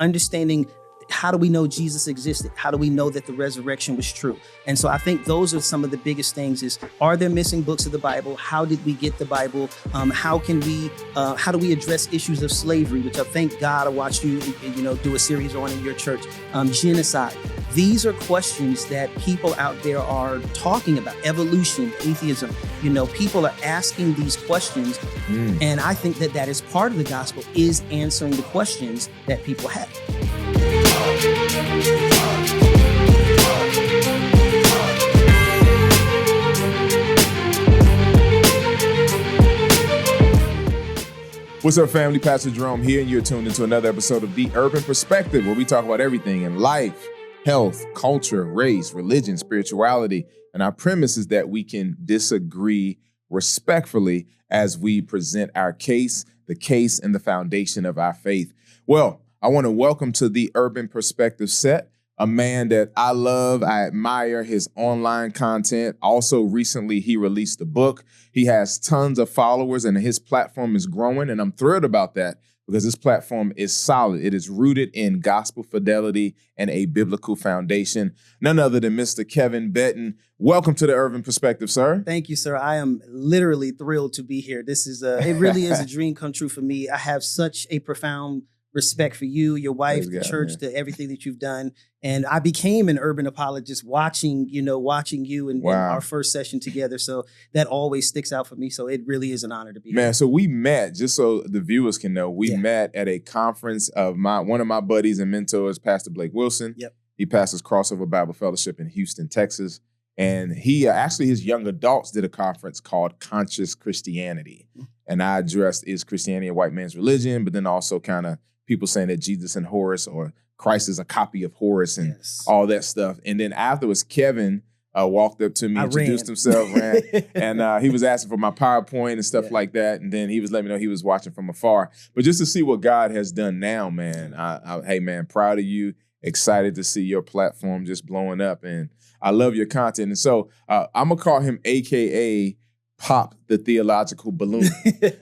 understanding how do we know Jesus existed? How do we know that the resurrection was true? And so I think those are some of the biggest things is, are there missing books of the Bible? How did we get the Bible? How do we address issues of slavery, which I thank God I watched you do a series on in your church, genocide. These are questions that people out there are talking about. Evolution, atheism, people are asking these questions. And I think that is part of the gospel, is answering the questions that people have. What's up, family? Pastor Jerome here, and you're tuned into another episode of The Urban Perspective, where we talk about everything in life, health, culture, race, religion, spirituality. And our premise is that we can disagree respectfully as we present our case, the case and the foundation of our faith. Well, I want to welcome to The Urban Perspective set a man that I love. I admire his online content. Also, recently, he released a book. He has tons of followers and his platform is growing. And I'm thrilled about that because this platform is solid. It is rooted in gospel fidelity and a biblical foundation. None other than Mr. Kevin Betton. Welcome to The Urban Perspective, sir. Thank you, sir. I am literally thrilled to be here. This is it really is a dream come true for me. I have such a profound respect for you, your wife, the church, everything that you've done. And I became an urban apologist watching you and our first session together. So that always sticks out for me. So it really is an honor to be here. So we met, just so the viewers can know, we met at a conference of one of my buddies and mentors, Pastor Blake Wilson. Yep. He pastors Crossover Bible Fellowship in Houston, Texas. And he actually, his young adults did a conference called Conscious Christianity. And I addressed, is Christianity a white man's religion? But then also kind of people saying that Jesus and Horus, or Christ is a copy of Horus, and all that stuff. And then afterwards, Kevin walked up to me, introduced himself, and he was asking for my PowerPoint and stuff like that. And then he was letting me know he was watching from afar. But just to see what God has done now, man, hey, man, proud of you. Excited to see your platform just blowing up. And I love your content. And so I'm going to call him AKA Pop the Theological Balloon.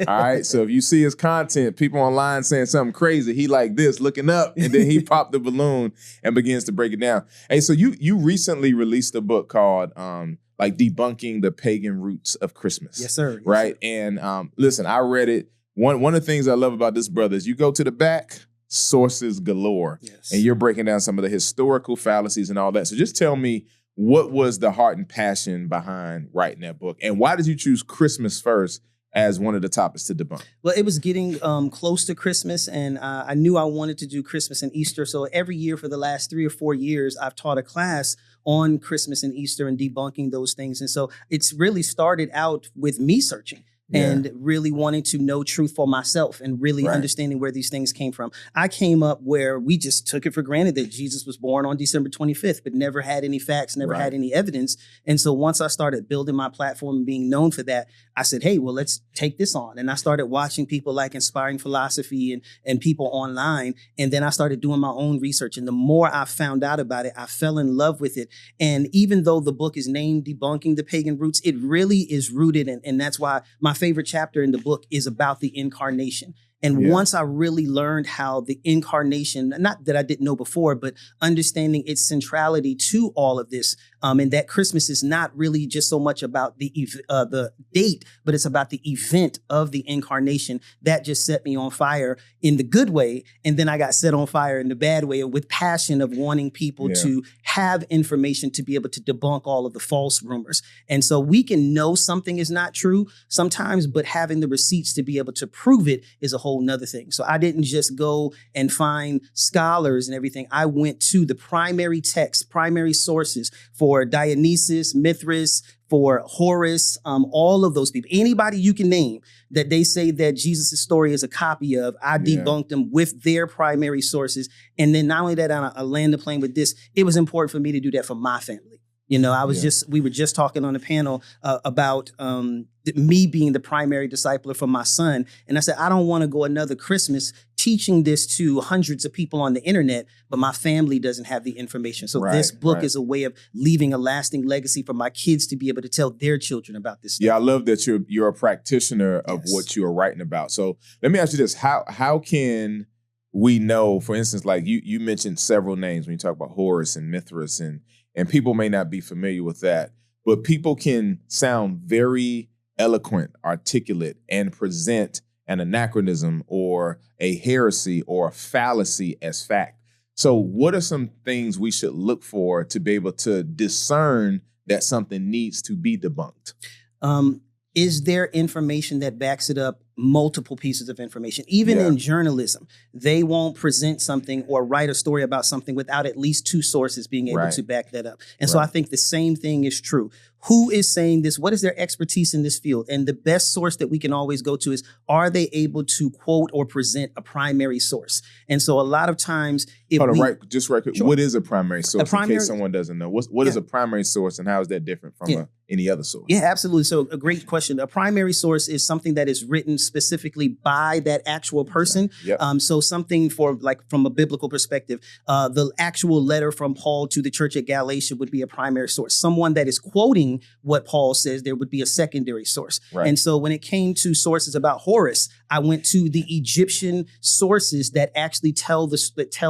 All right. So if you see his content, people online saying something crazy, he like this, looking up, and then he popped the balloon and begins to break it down. Hey, so you recently released a book called Debunking the Pagan Roots of Christmas. Yes, sir. Right. And listen, I read it. One of the things I love about this brother is you go to the back, sources galore, and you're breaking down some of the historical fallacies and all that. So just tell me, what was the heart and passion behind writing that book? And why did you choose Christmas first as one of the topics to debunk? Well, it was getting close to Christmas, and I knew I wanted to do Christmas and Easter. So every year for the last 3 or 4 years, I've taught a class on Christmas and Easter and debunking those things. And so it's really started out with me searching. And really wanting to know truth for myself and really understanding where these things came from. I came up where we just took it for granted that Jesus was born on December 25th, but never had any facts, never had any evidence. And so once I started building my platform and being known for that, I said, hey, well, let's take this on. And I started watching people like Inspiring Philosophy and people online. And then I started doing my own research. And the more I found out about it, I fell in love with it. And even though the book is named Debunking the Pagan Roots, it really is rooted in, and that's why my favorite chapter in the book is about the incarnation. And once I really learned how the incarnation, not that I didn't know before, but understanding its centrality to all of this, and that Christmas is not really just so much about the date, but it's about the event of the incarnation, that just set me on fire in the good way. And then I got set on fire in the bad way with passion of wanting people to have information to be able to debunk all of the false rumors. And so we can know something is not true sometimes, but having the receipts to be able to prove it is a whole nother thing. So I didn't just go and find scholars and everything. I went to the primary texts, primary sources for Dionysus, Mithras, for Horus, all of those people, anybody you can name that they say that Jesus' story is a copy of, I debunked them with their primary sources. And then not only that, I land the plane with this, it was important for me to do that for my family. You know, we were just talking on a panel about me being the primary discipler for my son. And I said, I don't want to go another Christmas teaching this to hundreds of people on the internet, but my family doesn't have the information. So this book is a way of leaving a lasting legacy for my kids to be able to tell their children about this stuff. Yeah, I love that you're a practitioner of what you are writing about. So let me ask you this. How can we know, for instance, like you mentioned several names when you talk about Horus and Mithras, and people may not be familiar with that, but people can sound very eloquent, articulate, and present an anachronism or a heresy or a fallacy as fact. So what are some things we should look for to be able to discern that something needs to be debunked? Is there information that backs it up? Multiple pieces of information. Even in journalism, they won't present something or write a story about something without at least two sources being able to back that up. And so I think the same thing is true. Who is saying this? What is their expertise in this field? And the best source that we can always go to is, are they able to quote or present a primary source? And so a lot of times, if just right quick, what is a primary source in case someone doesn't know? What is a primary source, and how is that different from any other source? Yeah, absolutely. So a great question. A primary source is something that is written specifically by that actual person. So something from a biblical perspective, the actual letter from Paul to the church at Galatia would be a primary source. Someone that is quoting what Paul says, there would be a secondary source. And so when it came to sources about Horus, I went to the Egyptian sources that actually tell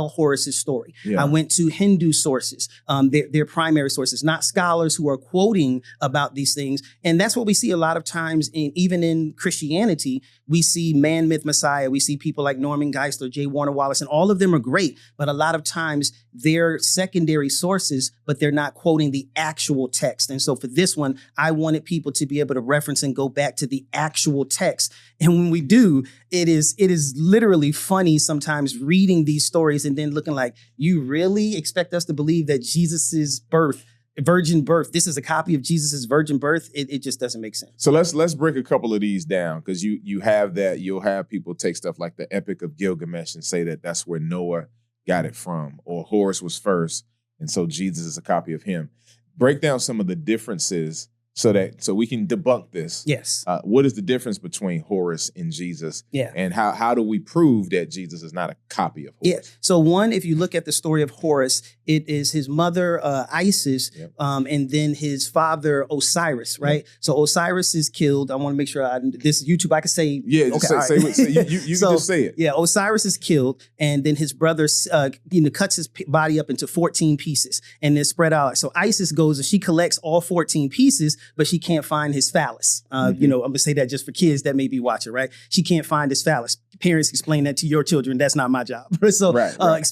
Horus's story. I went to Hindu sources, their primary sources, not scholars who are quoting about these things. And that's what we see a lot of times, even in Christianity. We see Man, Myth, Messiah. We see people like Norman Geisler, J. Warner Wallace, and all of them are great. But a lot of times they're secondary sources, but they're not quoting the actual text. And so for this one, I wanted people to be able to reference and go back to the actual text. And when we do, it is literally funny sometimes reading these stories and then looking like, you really expect us to believe that Jesus's virgin birth, this is a copy of Jesus's virgin birth? It just doesn't make sense. So let's break a couple of these down, because you have that. You'll have people take stuff like the Epic of Gilgamesh and say that that's where Noah got it from, or Horus was first, and so Jesus is a copy of him. Break down some of the differences so we can debunk this. Yes. What is the difference between Horus and Jesus? Yeah. And how do we prove that Jesus is not a copy of Horus? Yeah. So one, if you look at the story of Horus, it is his mother Isis, and then his father Osiris, right? So Osiris is killed. I want to make sure this is YouTube. I can say you can just say it. Yeah. Osiris is killed, and then his brother cuts his body up into 14 pieces, and then spread out. So Isis goes and she collects all 14 pieces, but she can't find his phallus. I'm gonna say that just for kids that may be watching, right? She can't find his phallus. Parents, explain that to your children. That's not my job. So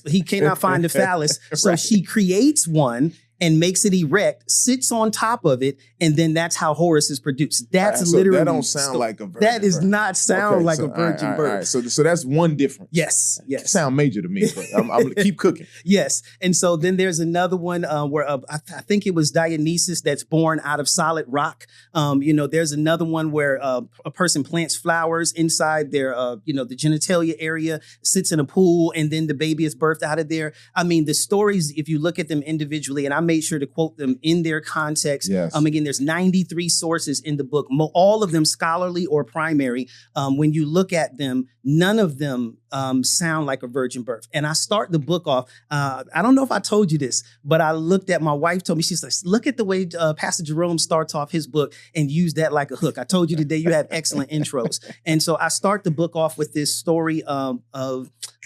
he cannot find the phallus. So she creates one and makes it erect, sits on top of it, and then that's how Horus is produced. That's literally. That don't sound like a virgin That does birth. not sound like a virgin birth. All right. So that's one difference. Yes. Sound major to me, but I'm going to keep cooking. Yes. And so then there's another one where I think it was Dionysus that's born out of solid rock. There's another one where a person plants flowers inside their, the genitalia area, sits in a pool, and then the baby is birthed out of there. I mean, the stories, if you look at them individually, and I made sure to quote them in their context. Yes. Again, there's 93 sources in the book, all of them scholarly or primary. When you look at them, none of them sound like a virgin birth. And I start the book off. I don't know if I told you this, but I looked at my wife, told me, she's like, look at the way Pastor Jerome starts off his book and use that like a hook. I told you today you have excellent intros. And so I start the book off with this story of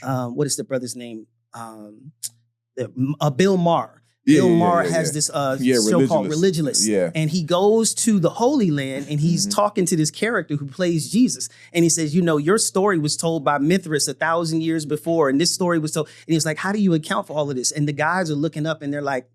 what is the brother's name? Bill Maher. Bill Maher has this show called Religulous. And he goes to the Holy Land and he's talking to this character who plays Jesus. And he says, your story was told by Mithras 1,000 years before. And this story was told. And he's like, how do you account for all of this? And the guys are looking up and they're like,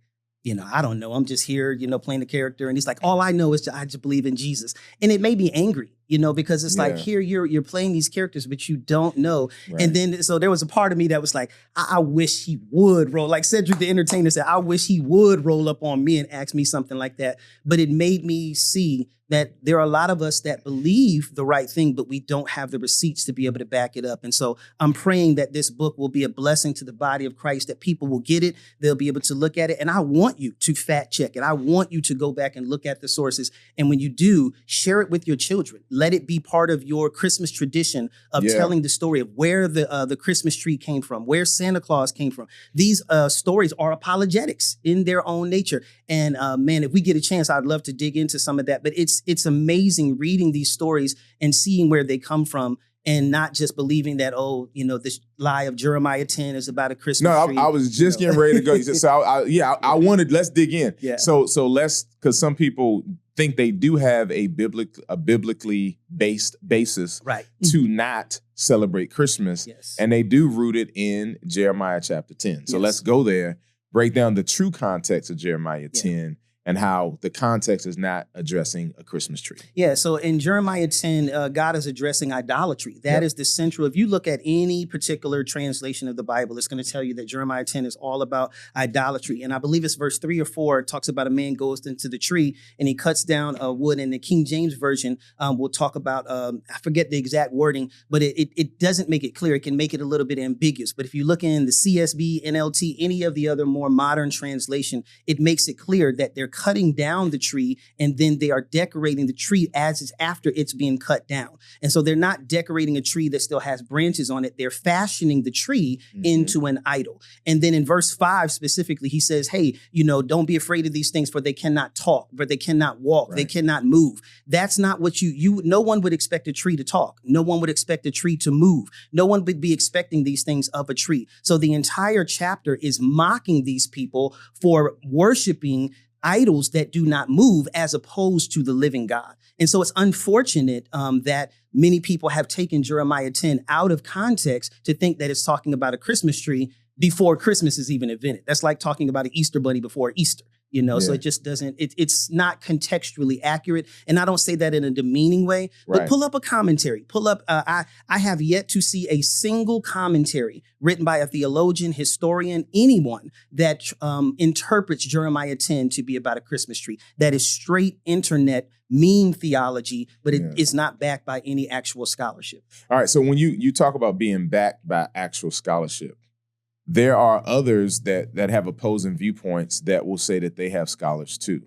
I don't know. I'm just here, playing the character. And he's like, all I know is I just believe in Jesus. And it made me angry, because it's like, here you're playing these characters, but you don't know. Right. And then, so there was a part of me that was like, I wish he would roll, like Cedric the Entertainer said, I wish he would roll up on me and ask me something like that. But it made me see that there are a lot of us that believe the right thing, but we don't have the receipts to be able to back it up. And so I'm praying that this book will be a blessing to the body of Christ, that people will get it, they'll be able to look at it. And I want you to fact check it. I want you to go back and look at the sources. And when you do, share it with your children. Let it be part of your Christmas tradition of telling the story of where the Christmas tree came from, where Santa Claus came from. These stories are apologetics in their own nature. And man, if we get a chance, I'd love to dig into some of that. But it's amazing reading these stories and seeing where they come from. and not just believing that, this lie of Jeremiah 10 is about a Christmas No, tree. I was just getting ready to go. So I wanted, let's dig in. Yeah. So let's, because some people think they do have a biblically based basis Right. to not celebrate Christmas. Yes. And they do root it in Jeremiah chapter 10. So let's go there, break down the true context of Jeremiah 10 and how the context is not addressing a Christmas tree. Yeah, so in Jeremiah 10, God is addressing idolatry. That is the central. If you look at any particular translation of the Bible, it's going to tell you that Jeremiah 10 is all about idolatry. And I believe it's verse 3 or 4. It talks about a man goes into the tree and he cuts down wood. And the King James Version will talk about, I forget the exact wording, but it doesn't make it clear. It can make it a little bit ambiguous. But if you look in the CSB, NLT, any of the other more modern translation, it makes it clear that they're cutting down the tree and then they are decorating the tree as it's after it's being cut down. And so they're not decorating a tree that still has branches on it. They're fashioning the tree into an idol. And then in verse 5 specifically, he says, hey, don't be afraid of these things, for they cannot talk, for they cannot walk, they cannot move. That's not what no one would expect a tree to talk. No one would expect a tree to move. No one would be expecting these things of a tree. So the entire chapter is mocking these people for worshiping idols that do not move as opposed to the living God. And so it's unfortunate that many people have taken Jeremiah 10 out of context to think that it's talking about a Christmas tree before Christmas is even invented. That's like talking about an Easter bunny before Easter. So it just doesn't, it's not contextually accurate. And I don't say that in a demeaning way, but pull up a commentary. I have yet to see a single commentary written by a theologian, historian, anyone that interprets Jeremiah 10 to be about a Christmas tree. That is straight internet meme theology, but it is not backed by any actual scholarship. All right. So when you talk about being backed by actual scholarship, there are others that have opposing viewpoints that will say that they have scholars too.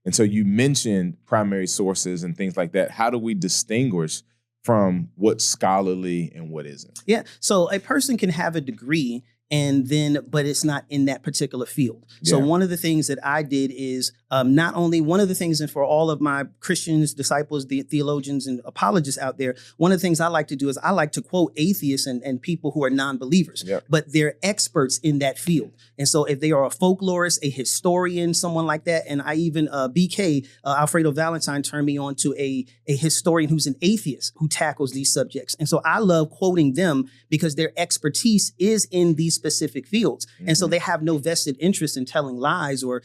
And so you mentioned primary sources and things like that. How do we distinguish from what's scholarly and what isn't? Yeah. So a person can have a degree but it's not in that particular field. So one of the things that I did is not only one of the things, and for all of my Christians, disciples, the theologians and apologists out there, one of the things I like to do is I like to quote atheists and people who are non-believers, but they're experts in that field. And so if they are a folklorist, a historian, someone like that, and I even BK, Alfredo Valentine turned me on to a historian who's an atheist who tackles these subjects. And so I love quoting them because their expertise is in these specific fields. And so they have no vested interest in telling lies or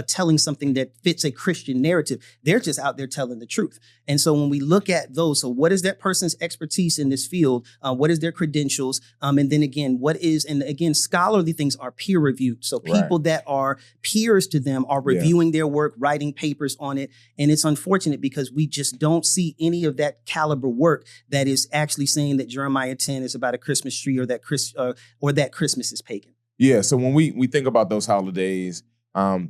telling something that fits a Christian narrative. They're just out there telling the truth. And so when we look at those, so what is that person's expertise in this field? What is their credentials? And then again, scholarly things are peer reviewed. So people that are peers to them are reviewing their work, writing papers on it. And it's unfortunate because we just don't see any of that caliber work that is actually saying that Jeremiah 10 is about a Christmas tree or that Christmas is pagan. Yeah. So when we think about those holidays,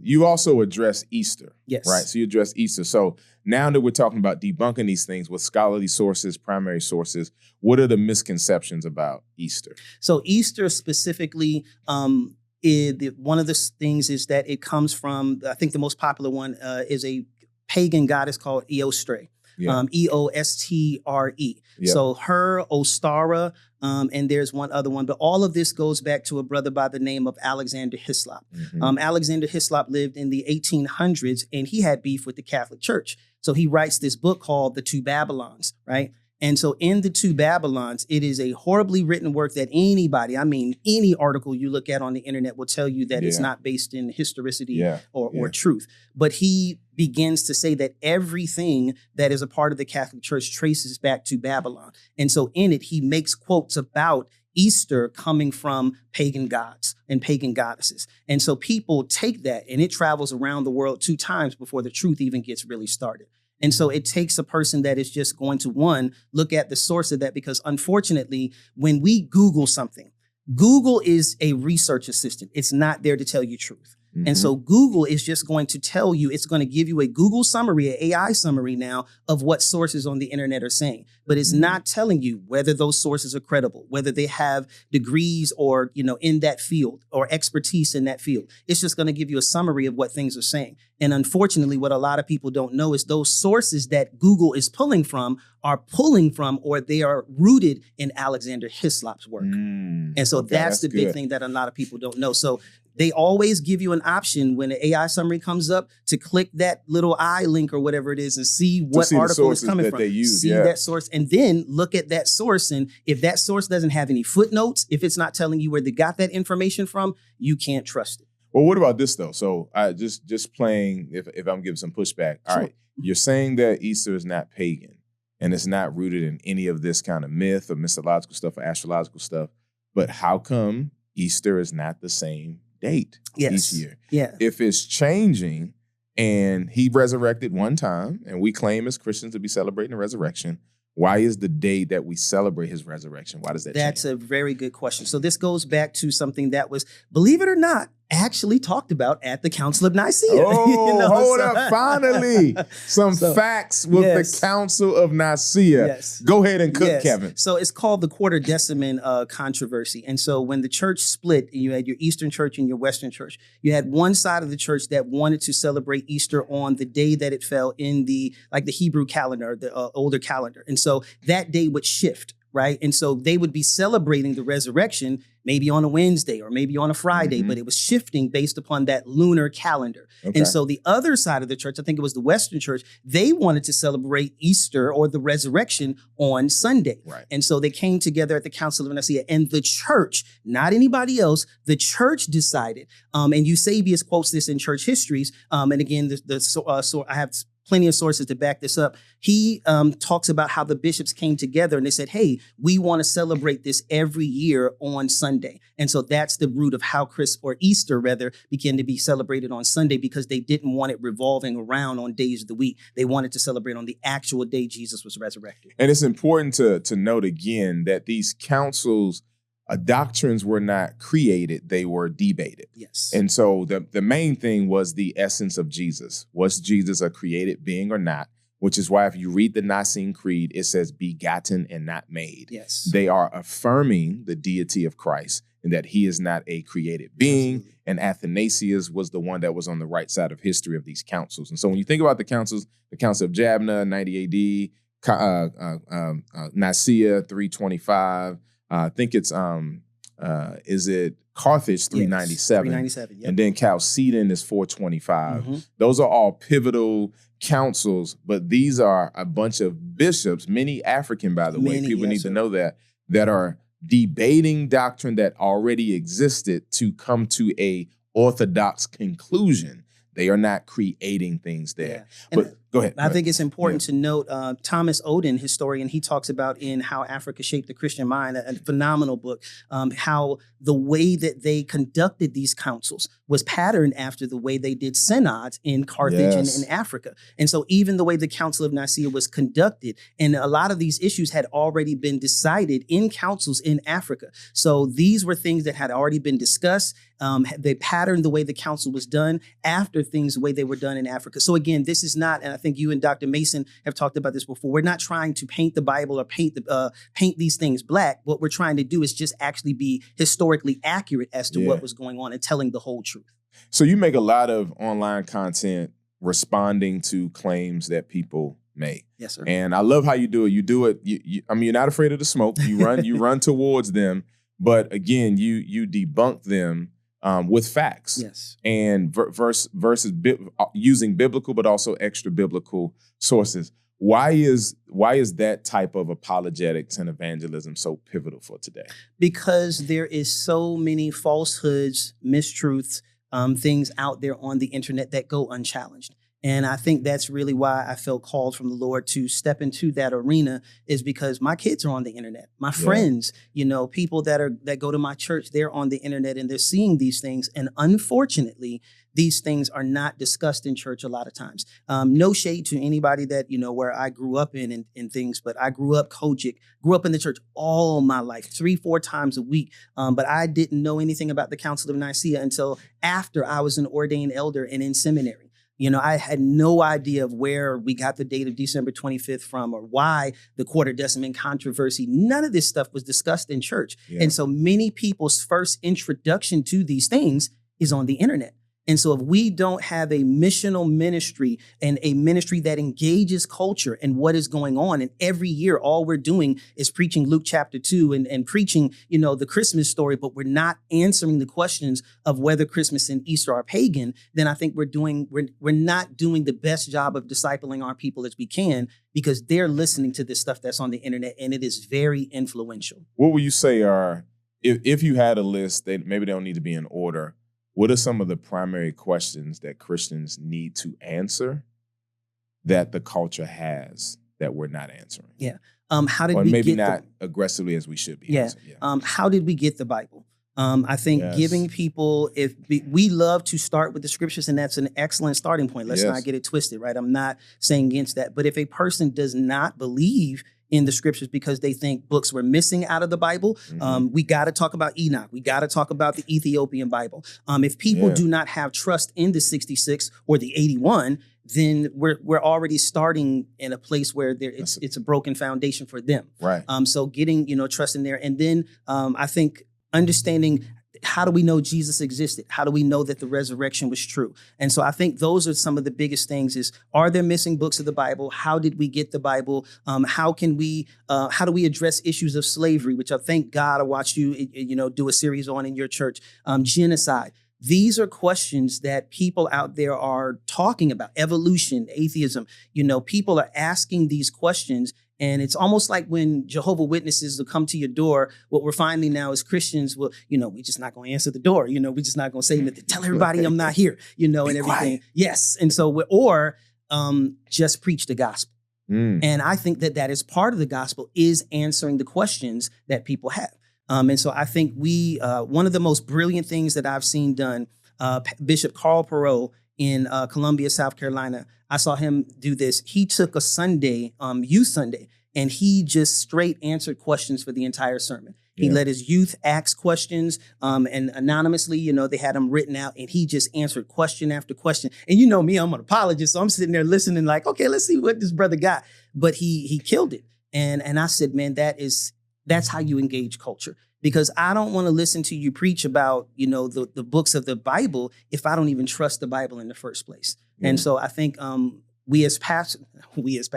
you also address Easter. Yes. Right. So you address Easter. So now that we're talking about debunking these things with scholarly sources, primary sources, what are the misconceptions about Easter? So Easter specifically, one of the things is that it comes from, I think the most popular one is a pagan goddess called Eostre. Eostre. So her, Ostara, and there's one other one. But all of this goes back to a brother by the name of Alexander Hislop. Alexander Hislop lived in the 1800s, and he had beef with the Catholic Church. So he writes this book called The Two Babylons, right? And so in The Two Babylons, it is a horribly written work that any article you look at on the internet will tell you that it's not based in historicity or truth. But he begins to say that everything that is a part of the Catholic Church traces back to Babylon. And so in it, he makes quotes about Easter coming from pagan gods and pagan goddesses. And so people take that and it travels around the world 2 times before the truth even gets really started. And so it takes a person that is just going to, look at the source of that, because unfortunately, when we Google something, Google is a research assistant. It's not there to tell you truth. And so Google is just going to tell you, it's going to give you a Google summary, an AI summary now of what sources on the internet are saying. But it's not telling you whether those sources are credible, whether they have degrees or, in that field or expertise in that field. It's just going to give you a summary of what things are saying. And unfortunately, what a lot of people don't know is those sources that Google is pulling from or they are rooted in Alexander Hislop's work. And so that's the big thing that a lot of people don't know. So they always give you an option when an AI summary comes up to click that little I link or whatever it is and see what article is coming from. See that source and then look at that source. And if that source doesn't have any footnotes, if it's not telling you where they got that information from, you can't trust it. Well, what about this though? So just playing, if I'm giving some pushback. All right, you're saying that Easter is not pagan and it's not rooted in any of this kind of myth or mythological stuff or astrological stuff. But how come Easter is not the same date each year? Yeah. If it's changing and he resurrected one time and we claim as Christians to be celebrating the resurrection, why is the day that we celebrate his resurrection? Why does that change? That's a very good question. So this goes back to something that was, believe it or not, actually talked about at the Council of Nicaea. Oh, hold up. Finally, some facts with the Council of Nicaea. Yes. Go ahead and cook, Kevin. So it's called the Quartodeciman controversy. And so when the church split, you had your Eastern church and your Western church. You had one side of the church that wanted to celebrate Easter on the day that it fell in the Hebrew calendar, the older calendar. And so that day would shift. Right. And so they would be celebrating the resurrection maybe on a Wednesday or maybe on a Friday, but it was shifting based upon that lunar calendar. Okay. And so the other side of the church, I think it was the Western church, they wanted to celebrate Easter or the resurrection on Sunday. Right. And so they came together at the Council of Nicaea and the church, not anybody else, the church decided. And Eusebius quotes this in church histories. And again, I have plenty of sources to back this up. He talks about how the bishops came together and they said, hey, we want to celebrate this every year on Sunday. And so that's the root of how Easter began to be celebrated on Sunday, because they didn't want it revolving around on days of the week. They wanted to celebrate on the actual day Jesus was resurrected. And it's important to note again that these councils, doctrines were not created, they were debated. Yes. And so the main thing was the essence of Jesus. Was Jesus a created being or not? Which is why if you read the Nicene Creed, it says begotten and not made. Yes. They are affirming the deity of Christ and that he is not a created being. Absolutely. And Athanasius was the one that was on the right side of history of these councils. And so when you think about the councils, the Council of Jabna, 90 AD, Nicaea, 325, I think it's is it Carthage 397? 397, yep. And then Chalcedon is 425. Those are all pivotal councils, but these are a bunch of bishops, many African, by the way. People need to know that are debating doctrine that already existed to come to a orthodox conclusion. They are not creating things there. Yeah. But go ahead. I think it's important to note Thomas Oden, historian, he talks about in How Africa Shaped the Christian Mind, a phenomenal book, how the way that they conducted these councils was patterned after the way they did synods in Carthage and in Africa. And so even the way the Council of Nicaea was conducted, and a lot of these issues had already been decided in councils in Africa. So these were things that had already been discussed. They patterned the way the council was done after things the way they were done in Africa. So again, this is not, and I think you and Dr. Mason have talked about this before, we're not trying to paint the Bible or paint these things black. What we're trying to do is just actually be historically accurate as to what was going on and telling the whole truth. So you make a lot of online content responding to claims that people make. Yes, sir. And I love how you do it. You do it. I mean, you're not afraid of the smoke. You run. You run towards them. But again, you debunk them with facts. Yes. And versus using biblical, but also extra biblical sources. Why is that type of apologetics and evangelism so pivotal for today? Because there is so many falsehoods, mistruths, things out there on the internet that go unchallenged. And I think that's really why I felt called from the Lord to step into that arena, is because my kids are on the internet. My friends, people that go to my church, they're on the internet and they're seeing these things. And unfortunately, these things are not discussed in church a lot of times. No shade to anybody that, where I grew up in things, but I grew up Kojic, grew up in the church all my life, 3-4 times a week. But I didn't know anything about the Council of Nicaea until after I was an ordained elder and in seminary. I had no idea of where we got the date of December 25th from, or why the Quartodeciman controversy. None of this stuff was discussed in church. Yeah. And so many people's first introduction to these things is on the internet. And so if we don't have a missional ministry and a ministry that engages culture and what is going on, and every year all we're doing is preaching Luke chapter 2 and preaching, the Christmas story, but we're not answering the questions of whether Christmas and Easter are pagan, then I think we're not doing the best job of discipling our people as we can, because they're listening to this stuff that's on the internet, and it is very influential. What would you say are, if you had a list, maybe they don't need to be in order, what are some of the primary questions that Christians need to answer that the culture has that we're not answering? Yeah. How did we maybe get not aggressively as we should be? Yeah. How did we get the Bible? I think giving people, we love to start with the scriptures, and that's an excellent starting point. Let's not get it twisted, right? I'm not saying against that. But if a person does not believe in the scriptures because they think books were missing out of the Bible, we got to talk about Enoch. We got to talk about the Ethiopian Bible. If people do not have trust in the 66 or the 81, then we're already starting in a place where it's a broken foundation for them. Right. So getting trust in there, and then I think understanding, how do we know Jesus existed? How do we know that the resurrection was true? And so I think those are some of the biggest things: is, are there missing books of the Bible? How did we get the Bible? How do we address issues of slavery, which I thank God I watched you do a series on in your church, genocide. These are questions that people out there are talking about. Evolution, atheism, people are asking these questions. And it's almost like when Jehovah's Witnesses will come to your door, what we're finding now is Christians will, we're just not going to answer the door. We're just not going to say anything. Tell everybody I'm not here, and everything. Quiet. Yes. And so, just preach the gospel. And I think that is part of the gospel, is answering the questions that people have. And so I think one of the most brilliant things that I've seen done, Bishop Carl Perot in Columbia, South Carolina, I saw him do this. He took a Sunday, Youth Sunday, and he just straight answered questions for the entire sermon. He let his youth ask questions, and anonymously, they had them written out, and he just answered question after question. And me, I'm an apologist, so I'm sitting there listening like, okay, let's see what this brother got. But he killed it. And I said, man, that's how you engage culture. Because I don't want to listen to you preach about, the books of the Bible if I don't even trust the Bible in the first place. And so I think we as pastors, leaders,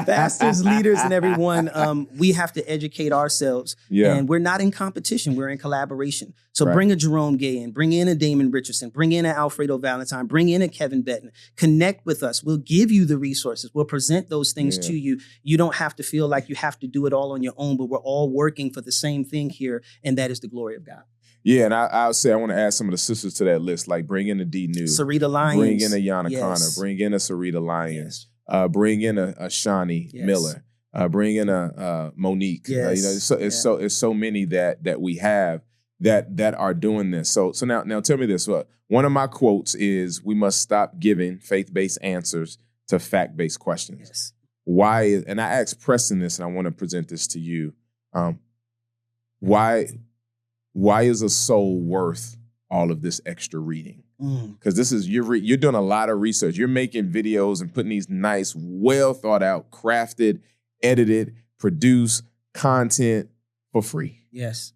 pastors, leaders, and everyone, we have to educate ourselves. And we're not in competition; we're in collaboration. So bring a Jerome Gay in, bring in a Damon Richardson, bring in an Alfredo Valentine, bring in a Kevin Betton. Connect with us. We'll give you the resources. We'll present those things to you. You don't have to feel like you have to do it all on your own, but we're all working for the same thing here, and that is the glory of God. Yeah, and I'll say I want to add some of the sisters to that list, like bring in a D. New, Sarita Lyons, bring in a Yana Connor, bring in a Sarita Lyons, bring in a Shawnee Miller, bring in a Monique. It's so many that we have that are doing this. So now tell me this. One of my quotes is, we must stop giving faith-based answers to fact-based questions. Yes. Why? And I asked Preston this, and I want to present this to you. Why is a soul worth all of this extra reading? Because this is, you're doing a lot of research. You're making videos and putting these nice, well thought out, crafted, edited, produced content for free. Yes.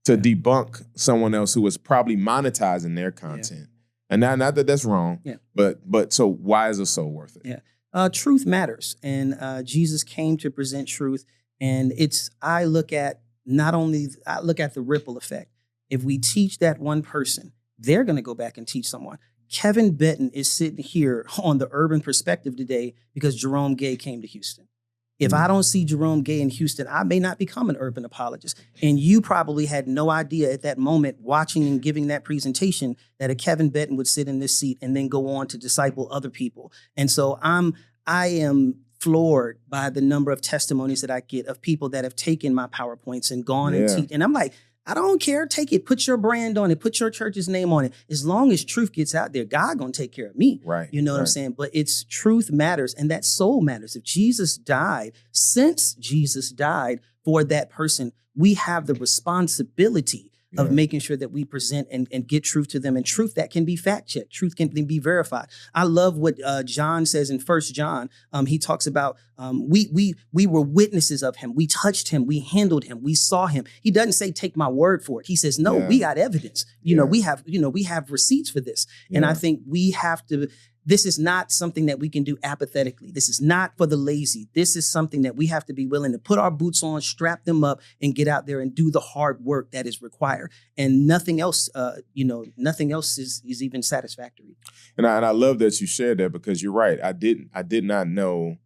To debunk someone else who was probably monetizing their content. And not that that's wrong, but so why is a soul worth it? Truth matters. And Jesus came to present truth. And I look at the ripple effect. If we teach that one person, they're going to go back and teach someone. Kevin Betton is sitting here on the Urban Perspective today because Jerome Gay came to Houston. If I don't see Jerome Gay in Houston, I may not become an urban apologist. And you probably had no idea at that moment, watching and giving that presentation, that a Kevin Betton would sit in this seat and then go on to disciple other people. And so I am floored by the number of testimonies that I get of people that have taken my PowerPoints and gone and teach. And I'm like, I don't care. Take it. Put your brand on it. Put your church's name on it. As long as truth gets out there, God gonna take care of me. Right. You know what I'm saying? But it's truth matters, and that soul matters. If Jesus died, since Jesus died for that person, we have the responsibility of making sure that we present and get truth to them, and truth that can be fact checked, truth can be verified. I love what John says in 1 John. He talks about we were witnesses of him. We touched him. We handled him. We saw him. He doesn't say take my word for it. He says no. We got evidence. We have receipts for this. And I think we have to. This is not something that we can do apathetically. This is not for the lazy. This is something that we have to be willing to put our boots on, strap them up, and get out there and do the hard work that is required. And nothing else, nothing else is even satisfactory. And I love that you shared that, because you're right. I did not know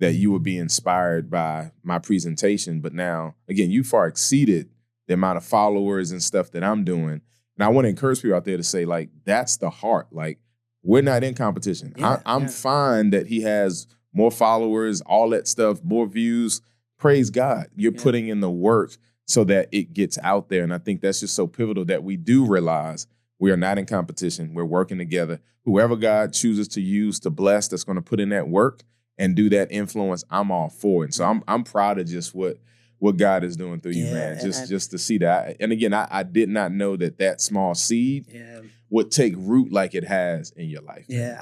that you would be inspired by my presentation, but now, again, you far exceeded the amount of followers and stuff that I'm doing. And I want to encourage people out there to say, like, that's the heart. Like, we're not in competition. I'm fine that he has more followers, all that stuff, more views. Praise God. You're putting in the work so that it gets out there. And I think that's just so pivotal, that we do realize we are not in competition. We're working together. Whoever God chooses to use to bless, that's going to put in that work and do that influence, I'm all for it. And so I'm proud of just what God is doing through you, man. Just to see that. And again, I did not know that small seed would take root like it has in your life. Yeah,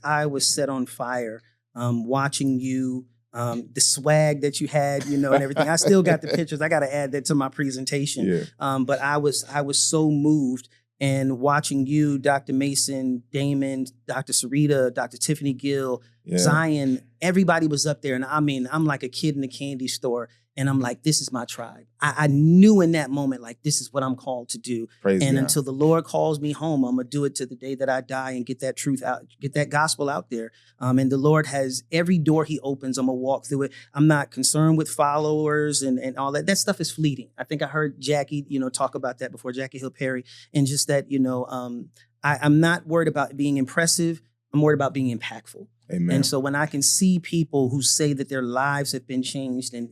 I was set on fire watching you, the swag that you had, and everything. I still got the pictures. I got to add that to my presentation. But I was so moved. And watching you, Dr. Mason, Damon, Dr. Sarita, Dr. Tiffany Gill, Zion, everybody was up there. And I mean, I'm like a kid in a candy store. And I'm like, this is my tribe. I knew in that moment, like, this is what I'm called to do. Praise God. Until the Lord calls me home, I'm going to do it to the day that I die and get that truth out, get that gospel out there. And the Lord has every door he opens, I'm going to walk through it. I'm not concerned with followers and all that. That stuff is fleeting. I think I heard Jackie, talk about that before, Jackie Hill Perry. And just that, I'm not worried about being impressive. I'm worried about being impactful. Amen. And so when I can see people who say that their lives have been changed, and,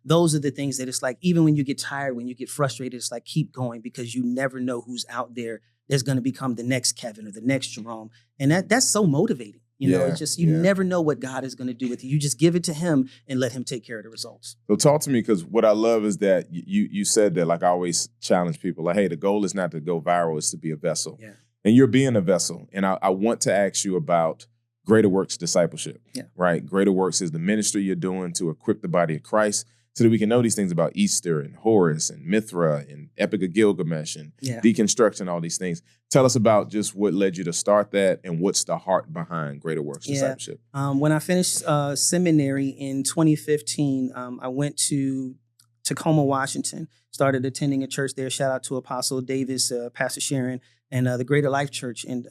those are the things that it's like, even when you get tired, when you get frustrated, it's like, keep going, because you never know who's out there that's going to become the next Kevin or the next Jerome. And that's so motivating. It's just, you never know what God is going to do with you. You just give it to him and let him take care of the results. So talk to me, because what I love is that you said that, like, I always challenge people, like, hey, the goal is not to go viral, it's to be a vessel. Yeah. And you're being a vessel. And I want to ask you about Greater Works discipleship, right? Greater Works is the ministry you're doing to equip the body of Christ so that we can know these things about Easter and Horus and Mithra and Epic of Gilgamesh and deconstruction, all these things. Tell us about just what led you to start that and what's the heart behind Greater Works discipleship. When I finished seminary in 2015, I went to Tacoma, Washington, started attending a church there. Shout out to Apostle Davis, Pastor Sharon, and the Greater Life Church in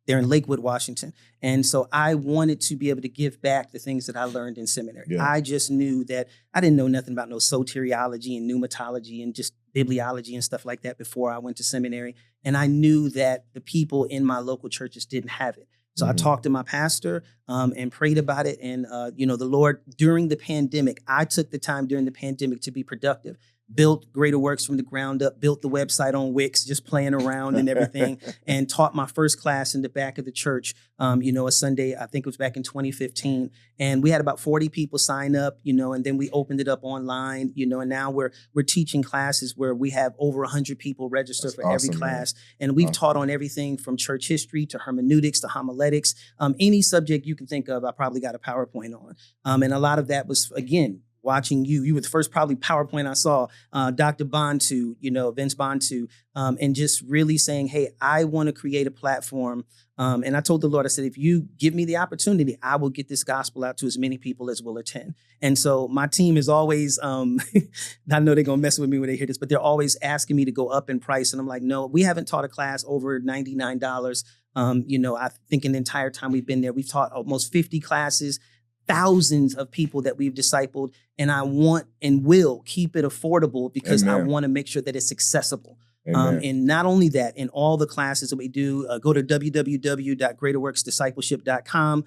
there in Lakewood, Washington. And so I wanted to be able to give back the things that I learned in seminary. I just knew that I didn't know nothing about no soteriology and pneumatology and just bibliology and stuff like that before I went to seminary. And I knew that the people in my local churches didn't have it. So I talked to my pastor and prayed about it. And, the Lord, during the pandemic, I took the time during the pandemic to be productive. Built Greater Works from the ground up, built the website on Wix, just playing around and everything, and taught my first class in the back of the church, a Sunday, I think it was back in 2015. And we had about 40 people sign up, and then we opened it up online, and now we're teaching classes where we have over 100 people registered for every class. Man. And we've taught on everything from church history to hermeneutics to homiletics. Any subject you can think of, I probably got a PowerPoint on. And a lot of that was, again, watching you were the first probably PowerPoint I saw, Dr. Bantu, Vince Bantu, and just really saying, hey, I want to create a platform. And I told the Lord, I said, if you give me the opportunity, I will get this gospel out to as many people as will attend. And so my team is always, I know they're going to mess with me when they hear this, but they're always asking me to go up in price. And I'm like, no, we haven't taught a class over $99. I think in the entire time we've been there, we've taught almost 50 classes, thousands of people that we've discipled, and I want and will keep it affordable because I want to make sure that it's accessible. And not only that, in all the classes that we do, go to www.greaterworksdiscipleship.com.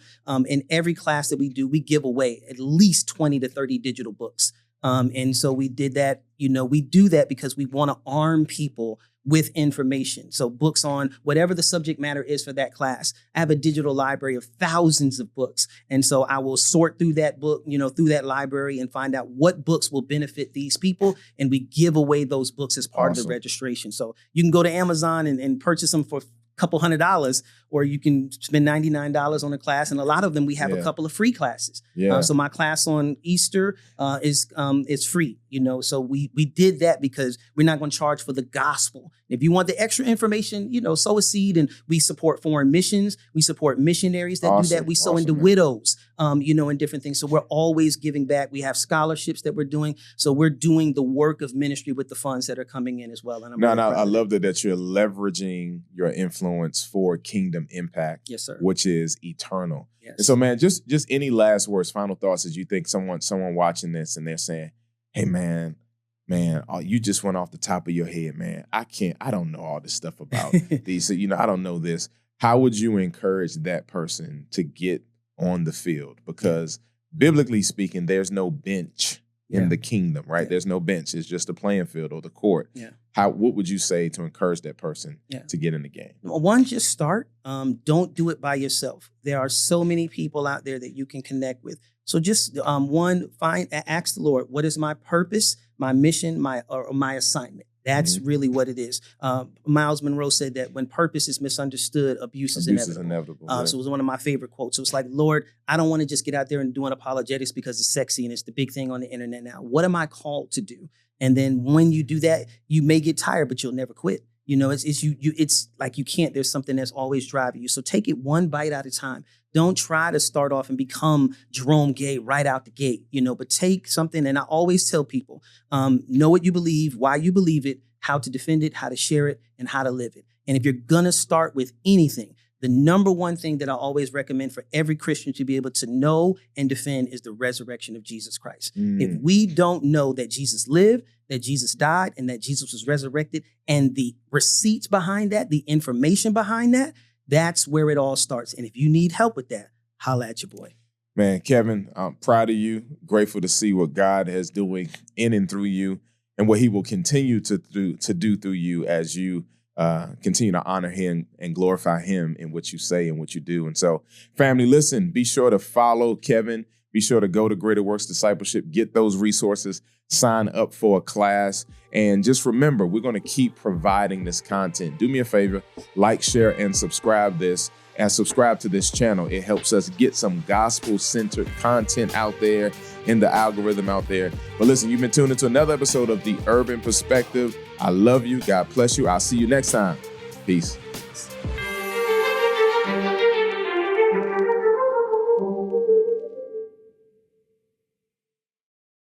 In every class that we do, we give away at least 20 to 30 digital books. And so we did that. We do that because we want to arm people with information. So books on whatever the subject matter is for that class. I have a digital library of thousands of books. And so I will sort through that book, through that library and find out what books will benefit these people. And we give away those books as part of the registration. So you can go to Amazon and purchase them for a couple $100, or you can spend $99 on a class. And a lot of them, we have a couple of free classes. So my class on Easter is free, so we did that because we're not going to charge for the gospel. If you want the extra information, sow a seed, and we support foreign missions. We support missionaries that do that. We sow into widows, and different things. So we're always giving back. We have scholarships that we're doing. So we're doing the work of ministry with the funds that are coming in as well. And I love that you're leveraging your influence for kingdom impact, yes, sir, which is eternal. Yes. And so, man, just any last words, final thoughts as you think someone watching this and they're saying, hey, man, you just went off the top of your head, man. I don't know all this stuff about these. So, I don't know this. How would you encourage that person to get on the field? Because biblically speaking, there's no bench in the kingdom, right? There's no bench. It's just a playing field or the court. What would you say to encourage that person to get in the game? One, just start. Don't do it by yourself. There are so many people out there that you can connect with. So just ask the Lord, what is my purpose, my mission, my assignment? That's really what it is. Miles Monroe said that when purpose is misunderstood, abuse is inevitable. So it was one of my favorite quotes. So it's like, Lord, I don't want to just get out there and doing apologetics because it's sexy and it's the big thing on the internet now. What am I called to do? And then when you do that, you may get tired, but you'll never quit. It's like you can't. There's something that's always driving you. So take it one bite at a time. Don't try to start off and become Jerome Gay right out the gate, but take something. And I always tell people, know what you believe, why you believe it, how to defend it, how to share it, and how to live it. And if you're going to start with anything, the number one thing that I always recommend for every Christian to be able to know and defend is the resurrection of Jesus Christ. If we don't know that Jesus lived, that Jesus died, and that Jesus was resurrected, and the receipts behind that, the information behind that, that's where it all starts. And if you need help with that, holla at your boy. Man, Kevin, I'm proud of you. Grateful to see what God is doing in and through you, and what he will continue to do through you as you continue to honor him and glorify him in what you say and what you do. And so, family, listen, be sure to follow Kevin. Be sure to go to Greater Works Discipleship, get those resources, sign up for a class. And just remember, we're going to keep providing this content. Do me a favor, like, share, and subscribe to this channel. It helps us get some gospel-centered content out there in the algorithm out there. But listen, you've been tuned into another episode of The Urban Perspective. I love you. God bless you. I'll see you next time. Peace.